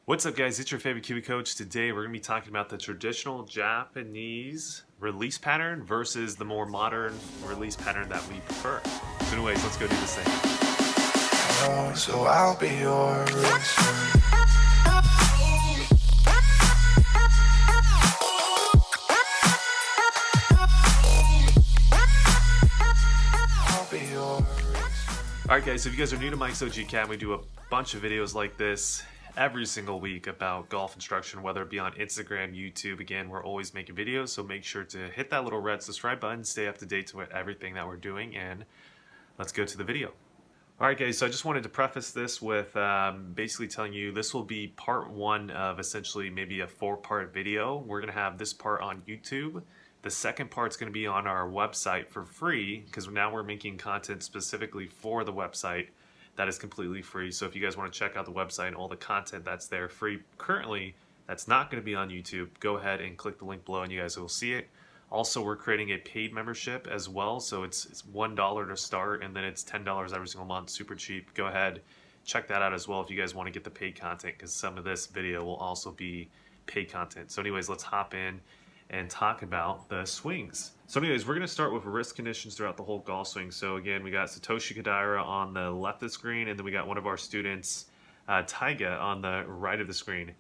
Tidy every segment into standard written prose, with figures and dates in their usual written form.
What's up, guys? It's your favorite Kiwi coach. Today we're going to be talking about the traditional Japanese release pattern versus the more modern release pattern that we prefer. So anyways, let's go do this thing. So I'll be yours. Alright guys, so if you guys are new to Mike's OG Academy, we do a bunch of videos like this every single week about golf instruction, whether it be on Instagram, YouTube. Again, we're always making videos, so make sure to hit that little red subscribe button, stay up to date with everything that we're doing, and let's go to the video. Alright guys, so I just wanted to preface this with basically telling you this will be part one of essentially maybe a 4-part video. We're going to have this part on YouTube. The second part's going to be on our website for free, because now we're making content specifically for the website that is completely free. So if you guys want to check out the website and all the content that's there free currently, that's not going to be on YouTube, go ahead and click the link below and you guys will see it. Also, we're creating a paid membership as well, so it's $1 to start and then it's $10 every single month, super cheap. Go ahead, check that out as well if you guys want to get the paid content, because some of this video will also be paid content. So anyways, let's hop in and talk about the swings. So anyways, we're going to start with wrist conditions throughout the whole golf swing. So again, we got Satoshi Kodaira on the left of the screen, and then we got one of our students, Taiga, on the right of the screen.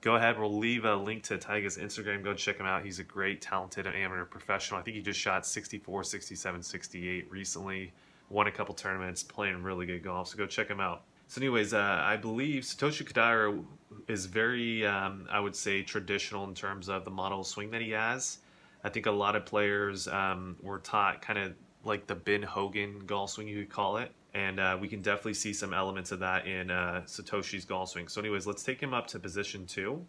Go ahead, we'll leave a link to Taiga's Instagram. Go check him out. He's a great, talented amateur professional. I think he just shot 64, 67, 68 recently. Won a couple tournaments, playing really good golf, so go check him out. So anyways, I believe Satoshi Kodaira is very, I would say, traditional in terms of the model of swing that he has. I think a lot of players were taught kind of like the Ben Hogan golf swing, you could call it. And we can definitely see some elements of that in Satoshi's golf swing. So anyways, let's take him up to position 2.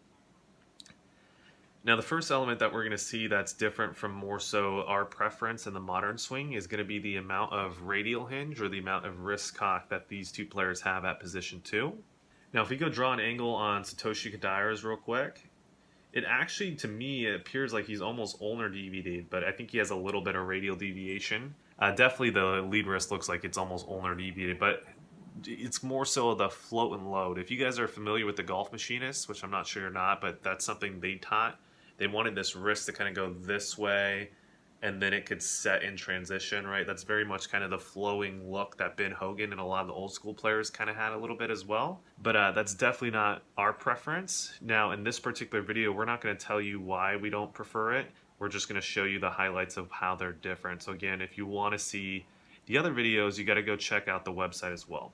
Now the first element that we're going to see that's different from more so our preference in the modern swing is going to be the amount of radial hinge, or the amount of wrist cock that these two players have at position 2. Now if we go draw an angle on Satoshi Kodaira's real quick, it actually, to me, it appears like he's almost ulnar deviated, but I think he has a little bit of radial deviation. Definitely the lead wrist looks like it's almost ulnar deviated, but it's more so the float and load. If you guys are familiar with the Golf Machinists, which I'm not sure you're not, but that's something they taught. They wanted this wrist to kind of go this way, and then it could set in transition, right? That's very much kind of the flowing look that Ben Hogan and a lot of the old school players kind of had a little bit as well. But that's definitely not our preference. Now, in this particular video, we're not going to tell you why we don't prefer it. We're just going to show you the highlights of how they're different. So again, if you want to see the other videos, you got to go check out the website as well.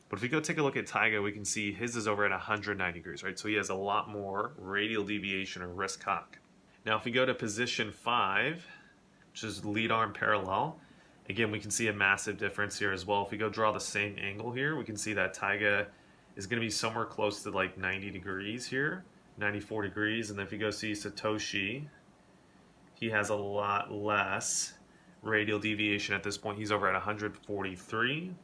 But if we go take a look at Taiga, we can see his is over at 190 degrees, right? So he has a lot more radial deviation or wrist cock. Now, if we go to position 5, which is lead arm parallel, again, we can see a massive difference here as well. If we go draw the same angle here, we can see that Taiga is going to be somewhere close to like 90 degrees here, 94 degrees. And then if you go see Satoshi, he has a lot less radial deviation at this point. He's over at 143.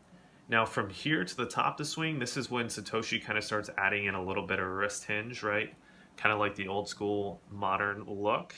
Now from here to the top of the swing, this is when Satoshi kind of starts adding in a little bit of wrist hinge, right? Kind of like the old school modern look.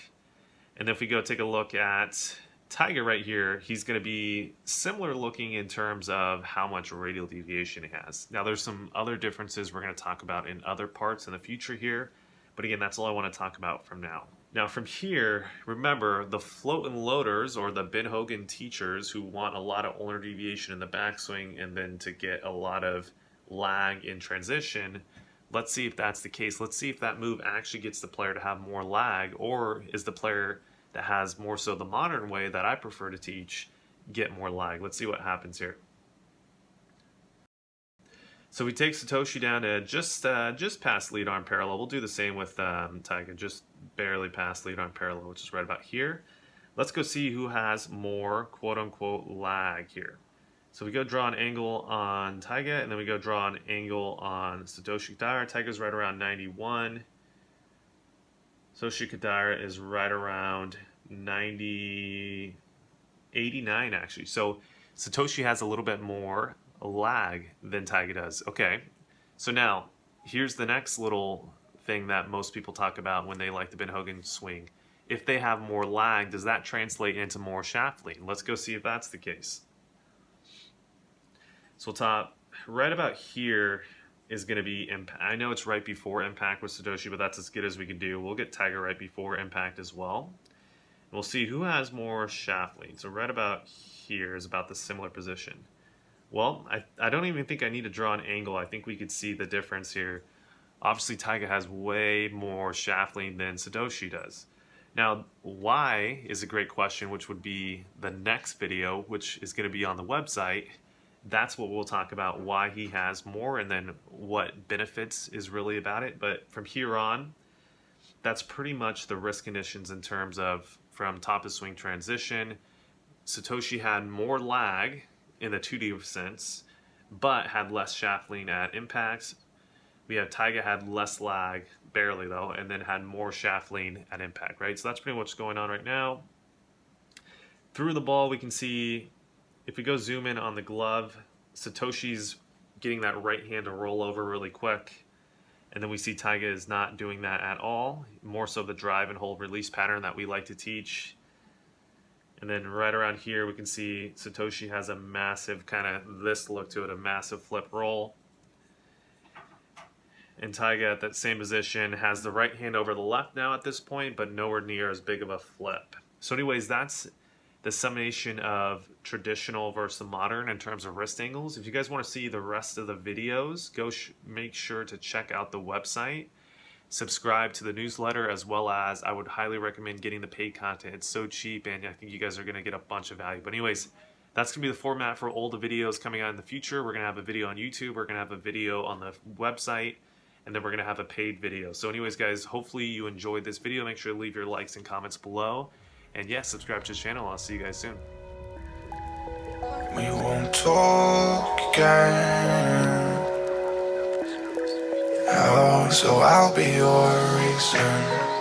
And if we go take a look at Taiga right here, he's going to be similar looking in terms of how much radial deviation he has. Now there's some other differences we're going to talk about in other parts in the future here. But again, that's all I want to talk about from now. Now from here, remember the float and loaders, or the Ben Hogan teachers who want a lot of ulnar deviation in the backswing and then to get a lot of lag in transition. Let's see if that's the case. Let's see if that move actually gets the player to have more lag, or is the player that has more so the modern way that I prefer to teach get more lag. Let's see what happens here. So we take Satoshi down to just past lead arm parallel. We'll do the same with Taiga, just barely past lead arm parallel, which is right about here. Let's go see who has more quote-unquote lag here. So we go draw an angle on Taiga, and then we go draw an angle on Satoshi Kodaira. Taiga's right around 91. Satoshi Kodaira is right around 89 actually. So Satoshi has a little bit more lag than Taiga does. Okay, so now here's the next little thing that most people talk about when they like the Ben Hogan swing. If they have more lag, does that translate into more shaft lean? Let's go see if that's the case. So we'll top right about here, is going to be impact. I know it's right before impact with Satoshi, but that's as good as we can do. We'll get Tiger right before impact as well. We'll see who has more shaft lean. So right about here is about the similar position. Well, I don't even think I need to draw an angle. I think we could see the difference here. Obviously, Tiger has way more shaft lean than Satoshi does. Now, why is a great question, which would be the next video, which is going to be on the website. That's what we'll talk about, why he has more and then what benefits is really about it. But from here on, that's pretty much the risk conditions in terms of from top of swing transition. Satoshi had more lag in the 2D sense, but had less shaft lean at impacts. We have Tiger had less lag, barely though, and then had more shaft lean at impact, right? So that's pretty much what's going on right now. Through the ball, we can see, if we go zoom in on the glove, Satoshi's getting that right hand to roll over really quick. And then we see Tiger is not doing that at all. More so the drive and hold release pattern that we like to teach. And then right around here, we can see Satoshi has a massive kind of this look to it, a massive flip roll. And Tiger at that same position has the right hand over the left now at this point, but nowhere near as big of a flip. So anyways, that's the summation of traditional versus modern in terms of wrist angles. If you guys want to see the rest of the videos, go make sure to check out the website, subscribe to the newsletter, as well as I would highly recommend getting the paid content. It's so cheap, and I think you guys are going to get a bunch of value. But anyways, that's going to be the format for all the videos coming out in the future. We're going to have a video on YouTube, we're going to have a video on the website, and then we're going to have a paid video. So anyways, guys, hopefully you enjoyed this video. Make sure to leave your likes and comments below. And yeah, subscribe to the channel. I'll see you guys soon. We won't talk again. Oh, so I'll be your reason.